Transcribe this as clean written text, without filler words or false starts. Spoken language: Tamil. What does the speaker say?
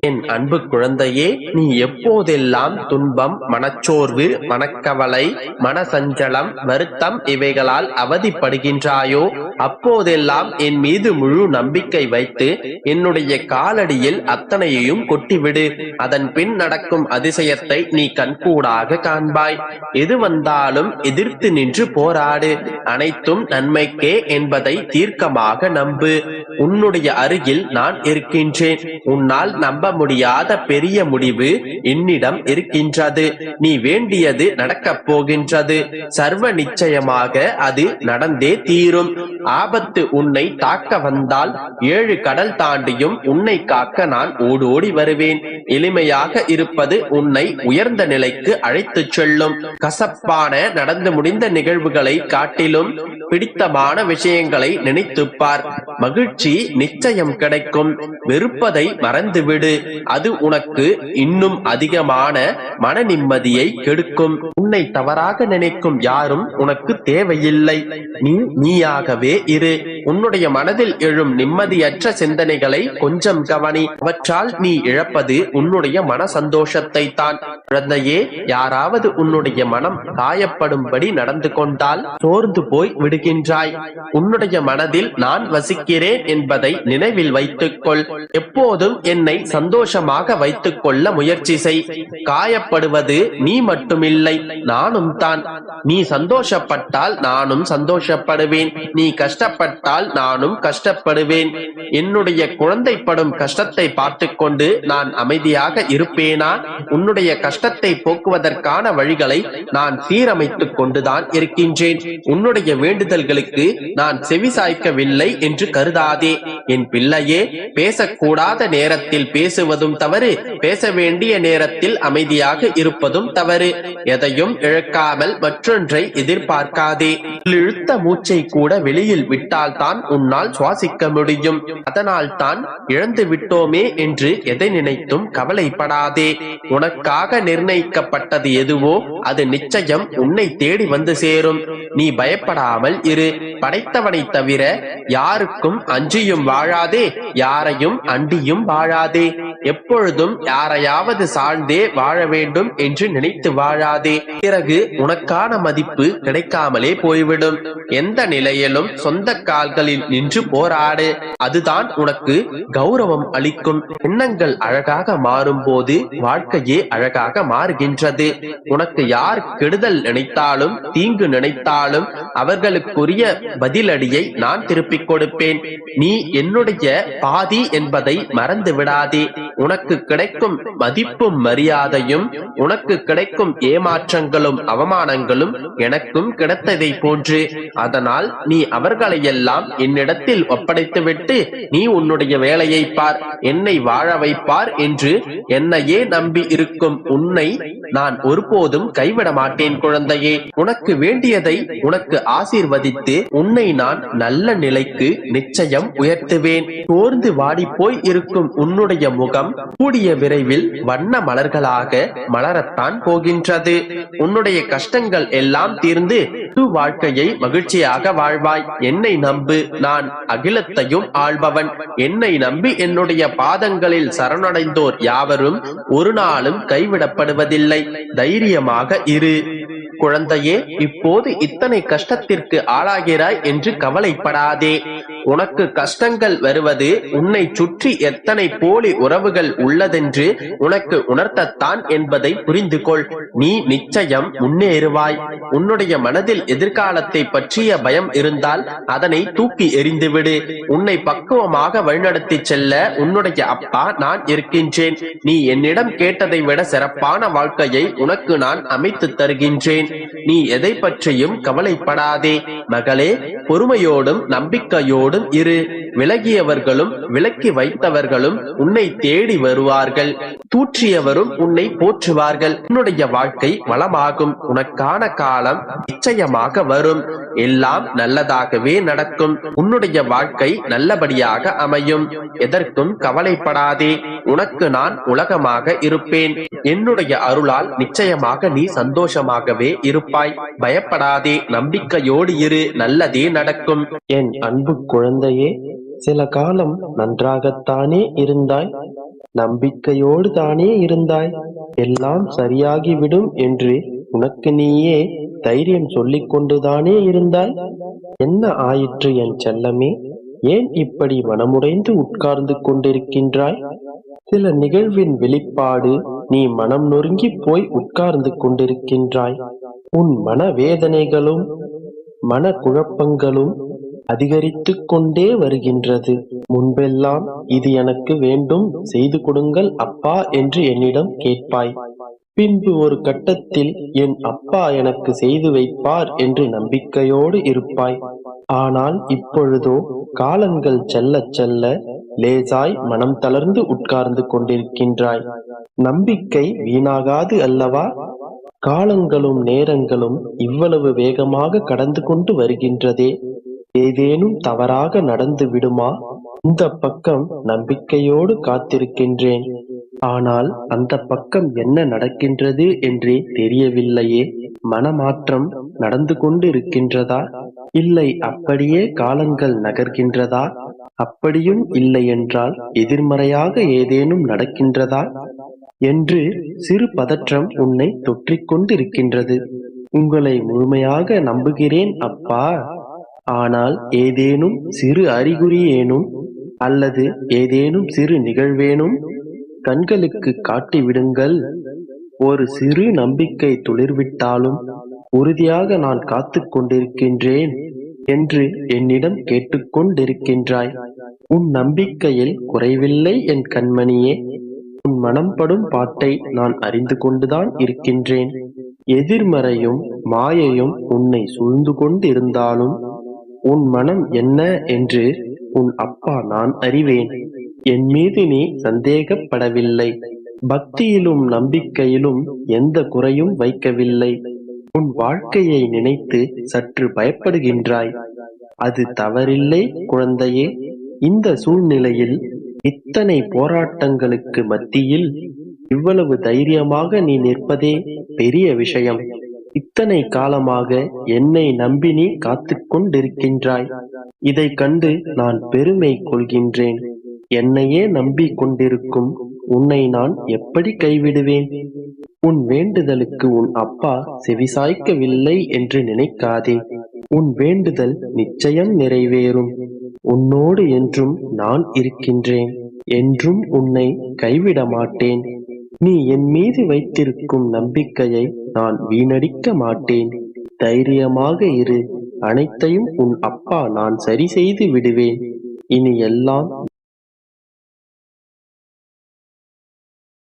என் அன்பு குழந்தையே, நீ எப்போதெல்லாம் துன்பம், மனச்சோர்வு, மனக்கவலை, மனசஞ்சலம், வருத்தம் இவைகளால் அவதிப்படுகின்றாயோ அப்போதெல்லாம் என் மீது முழு நம்பிக்கை வைத்து என்னுடைய காலடியில் அத்தனையையும் கொட்டிவிடு. அதன் பின் நடக்கும் அதிசயத்தை நீ கண்கூடாக காண்பாய். எது வந்தாலும் எதிர்த்து நின்று போராடு. அனைத்தும் நன்மைக்கே என்பதை தீர்க்கமாக நம்பு. உன்னுடைய அருகில் நான் இருக்கின்றேன். உன்னால் நம்ப முடியாத பெரிய முடிவு என்னிடம் இருக்கின்றது. நீ வேண்டியது நடக்கப் போகின்றது. சர்வ நிச்சயமாக அது நடந்தே தீரும். ஆபத்து உன்னை தாக்க வந்தால் 7 கடல் தாண்டியும் உன்னை காக்க நான் ஓடோடி வருவேன். எளிமையாக இருப்பது உன்னை உயர்ந்த நிலைக்கு அழைத்துச் செல்லும். கசப்பான நடந்து முடிந்த நிகழ்வுகளை காட்டிலும் பிடித்தமான விஷயங்களை நினைத்துப்பார். மகிழ்ச்சி நிச்சயம் கிடைக்கும். வெறுப்பதை மறந்துவிடு. அது உனக்கு இன்னும் அதிகமான மன நிம்மதியை கெடுக்கும். உன்னை தவறாக நினைக்கும் யாரும் உனக்கு தேவையில்லை. நீ நீயாகவே இரு. உன்னுடைய மனதில் எழும் நிம்மதியற்ற சிந்தனைகளை கொஞ்சம் கவனி. அவற்றால் நீ இழப்பது உன்னுடைய மன சந்தோஷத்தை தான். குழந்தையே, யாராவது உன்னுடைய மனம் காயப்படும்படி நடந்து கொண்டால் சோர்ந்து போய் விடுகின்றாய். உன்னுடைய மனதில் நான் வசிக்கிறேன் என்பதை நினைவில் வைத்துக்கொள். எப்போதும் என்னை சந்தோஷமாக வைத்துக் கொள்ள முயற்சி செய். காயப்படுவது நீ மட்டுமில்லை, நானும் தான். நீ சந்தோஷப்பட்டால் நானும் சந்தோஷப்படுவேன். நீ கஷ்டப்பட்டால் நானும் கஷ்டப்படுவேன். என்னுடைய குழந்தை படும் கஷ்டத்தை பார்த்துக் கொண்டு நான் அமைதியாக இருப்பேனா? உன்னுடைய கஷ்டத்தை போக்குவதற்கான வழிகளை நான் சீரமைத்துக் கொண்டுதான் இருக்கின்றேன். உன்னுடைய வேண்டுதல்களுக்கு நான் செவிசாய்க்கவில்லை என்று கருதாதே. என் பிள்ளையே, பேசக்கூடாத நேரத்தில் பேசுவதும் தவறு, பேச வேண்டிய நேரத்தில் அமைதியாக இருப்பதும் தவறு. எதையும் இழக்காமல் மற்றொன்றை எதிர்பார்க்காதே. இழுத்த மூச்சை கூட வெளியில் விட்டால் தான் உன்னால் சுவாசிக்க முடியும். அதனால் தான் இழந்து விட்டோமே என்று எதை நினைத்தும் கவலைப்படாதே. உனக்காக நிர்ணயிக்கப்பட்டது எதுவோ அது நிச்சயம் உன்னை தேடி வந்து சேரும். நீ பயப்படாமல் இரு. படைத்தவனை தவிர யாருக்கும் அஞ்சியும் வாழாதே, யாரையும் அண்டியும் வாழாதே. எப்பொழுதும் யாரையாவது சார்ந்தே வாழ வேண்டும் என்று நினைத்து வாழாதே. பிறகு உனக்கான மதிப்பு கிடைக்காமலே போய்விடும். எந்த நிலையிலும் சொந்த கால்களில் நின்று போராடு. அதுதான் உனக்கு கௌரவம் அளிக்கும். எண்ணங்கள் அழகாக மாறும் போது வாழ்க்கையே அழகாக மாறுகின்றது. உனக்கு யார் கெடுதல் நினைத்தாலும் தீங்கு நினைத்தாலும் அவர்களுக்குரிய பதிலடியை நான் திருப்பிக் கொடுப்பேன். நீ என்னுடைய பாதி என்பதை மறந்து விடாதே. உனக்கு கிடைக்கும் மதிப்பும் மரியாதையும் உனக்கு கிடைக்கும் ஏமாற்றங்களும் அவமானங்களும் எனக்கும் கிடைத்ததை போன்று. அதனால் நீ அவர்களையெல்லாம் என்னிடத்தில் ஒப்படைத்துவிட்டு நீ உன்னுடைய வேலையை பார், என்னை வாழ வைப்பார் என்று என்னையே நம்பி இருக்கும் உன்னை நான் ஒருபோதும் கைவிட மாட்டேன். குழந்தையே, உனக்கு வேண்டியதை உனக்கு ஆசீர்வதித்து உன்னை நான் நல்ல நிலைக்கு நிச்சயம் உயர்த்துவேன். சோர்ந்து வாடிப்போய் இருக்கும் உன்னுடைய முகம் கூடிய விரைவில் வண்ண மலர்களாக மலரத்தான் போகின்றது. உன்னுடைய கஷ்டங்கள் எல்லாம் தீர்ந்து வாழ்க்கையை மகிழ்ச்சியாக வாழ்வாய். என்னை நம்பு, நான் அகிலத்தையும் ஆள்பவன். என்னை நம்பி என்னுடைய பாதங்களில் சரணடைந்தோர் யாவரும் ஒரு நாளும் கைவிடப்படுவதில்லை. தைரியமாக இரு. குழந்தையே, இப்போது இத்தனை கஷ்டத்திற்கு ஆளாகிறாய் என்று கவலைப்படாதே. உனக்கு கஷ்டங்கள் வருவது உன்னை சுற்றி எத்தனை போலி உறவுகள் உள்ளதென்று உனக்கு உணர்த்தத்தான் என்பதை புரிந்து கொள். நீ நிச்சயம் முன்னேறுவாய். உன்னுடைய மனதில் எதிர்காலத்தை பற்றிய பயம் இருந்தால் அதனை தூக்கி எறிந்துவிடு. உன்னை பக்குவமாக வழிநடத்தி செல்ல உன்னுடைய அப்பா நான் இருக்கின்றேன். நீ என்னிடம் கேட்டதை விட சிறப்பான வாழ்க்கையை உனக்கு நான் அமைத்து தருகின்றேன். நீ எதை பற்றியும் கவலைப்படாதே. மகளே, பொறுமையோடும் நம்பிக்கையோடும் இரு. விலகியவர்களும் விலக்கி வைத்தவர்களும் உன்னை தேடி வருவார்கள். தூற்றியவரும் உன்னை போற்றுவார்கள். உன்னுடைய வாழ்க்கை வளமாகும். உனக்கான காலம் நிச்சயமாக வரும். எல்லாம் நல்லதாகவே நடக்கும். உன்னுடைய வாழ்க்கை நல்லபடியாக அமையும். எதற்கும் கவலைப்படாதே. உனக்கு நான் உலகமாக இருப்பேன். என்னுடைய அருளால் நிச்சயமாக நீ சந்தோஷமாகவே இருப்பாய். பயப்படாதே, நம்பிக்கையோடு இரு. நல்லதே நடக்கும். என் அன்பு குழந்தையே, சில காலம் நன்றாகத்தானே இருந்தாய். நம்பிக்கையோடு தானே இருந்தாய். எல்லாம் சரியாகிவிடும் என்று உனக்கு நீயே தைரியம் சொல்லிக் கொண்டுதானே இருந்தாய். என்ன ஆயிற்று என் செல்லமே? ஏன் இப்படி மனமுடைந்து உட்கார்ந்து கொண்டிருக்கின்றாய்? சில நிகழ்வின் வெளிப்பாடு நீ மனம் நொறுங்கிப் போய் உட்கார்ந்து கொண்டிருக்கின்றாய். உன் மனவேதனைகளும் மன குழப்பங்களும் அதிகரித்துக் கொண்டே வருகின்றது. முன்பெல்லாம் இது எனக்கு வேண்டும், செய்து கொடுங்கள் அப்பா என்று என்னிடம் கேட்பாய். பின்பு ஒரு கட்டத்தில் என் அப்பா எனக்கு செய்து வைப்பார் என்று நம்பிக்கையோடு இருப்பாய். ஆனால் இப்பொழுதோ காலங்கள் செல்லச் செல்ல லேசாய் மனம் தளர்ந்து உட்கார்ந்து கொண்டிருக்கின்றாய். நம்பிக்கை வீணாகாது அல்லவா? காலங்களும் நேரங்களும் இவ்வளவு வேகமாக கடந்து கொண்டு வருகின்றதே, ஏதேனும் தவறாக நடந்து விடுமா? இந்த பக்கம் நம்பிக்கையோடு காத்திருக்கின்றேன். ஆனால் அந்த பக்கம் என்ன நடக்கின்றது என்றே தெரியவில்லையே. மனமாற்றம் நடந்து கொண்டு இருக்கின்றதா? இல்லை அப்படியே காலங்கள் நகர்கின்றதா? அப்படியும் இல்லை என்றால் எதிர்மறையாக ஏதேனும் நடக்கின்றதா என்று சிறு பதற்றம் உன்னை தொற்றிக் கொண்டிருக்கின்றது. உங்களை முழுமையாக நம்புகிறேன் அப்பா. ஆனால் ஏதேனும் சிறு அறிகுறியேனும் அல்லது ஏதேனும் சிறு நிகழ்வேனும் கண்களுக்கு காட்டிவிடுங்கள். ஒரு சிறு நம்பிக்கை துளிர்விட்டாலும் உறுதியாக நான் காத்துக் கொண்டிருக்கின்றேன் என்று என்னிடம் கேட்டுக்கொண்டிருக்கின்றாய். உன் நம்பிக்கையில் குறைவில்லை என் கண்மணியே. உன் மனம் படும் பாட்டை நான் அறிந்து கொண்டுதான் இருக்கின்றேன். எதிர்மறையும் மாயையும் உன்னை சூழ்ந்து கொண்டிருந்தாலும் உன் மனம் என்ன என்று உன் அப்பா நான் அறிவேன். என் மீது நீ சந்தேகப்படவில்லை. பக்தியிலும் நம்பிக்கையிலும் எந்த குறையும் வைக்கவில்லை. உன் வாழ்க்கையை நினைத்து சற்று பயப்படுகின்றாய். அது தவறில்லை குழந்தையே. இந்த சூழ்நிலையில் இத்தனை போராட்டங்களுக்கு மத்தியில் இவ்வளவு தைரியமாக நீ நிற்பதே பெரிய விஷயம். இத்தனை காலமாக என்னை நம்பி நீ காத்துக் கொண்டிருக்கின்றாய். இதை கண்டு நான் பெருமை கொள்கின்றேன். என்னையே நம்பி கொண்டிருக்கும் உன்னை நான் எப்படி கைவிடுவேன்? உன் வேண்டுதலுக்கு உன் அப்பா செவிசாய்க்கவில்லை என்று நினைக்காதே. உன் வேண்டுதல் நிச்சயம் நிறைவேறும். உன்னோடு என்றும் நான் இருக்கின்றேன். என்றும் உன்னை கைவிட மாட்டேன். நீ என் மீது வைத்திருக்கும் நம்பிக்கையை நான் வீணடிக்க மாட்டேன். தைரியமாக இரு. அனைத்தையும் உன் அப்பா நான் சரி செய்து விடுவேன். இனி எல்லாம்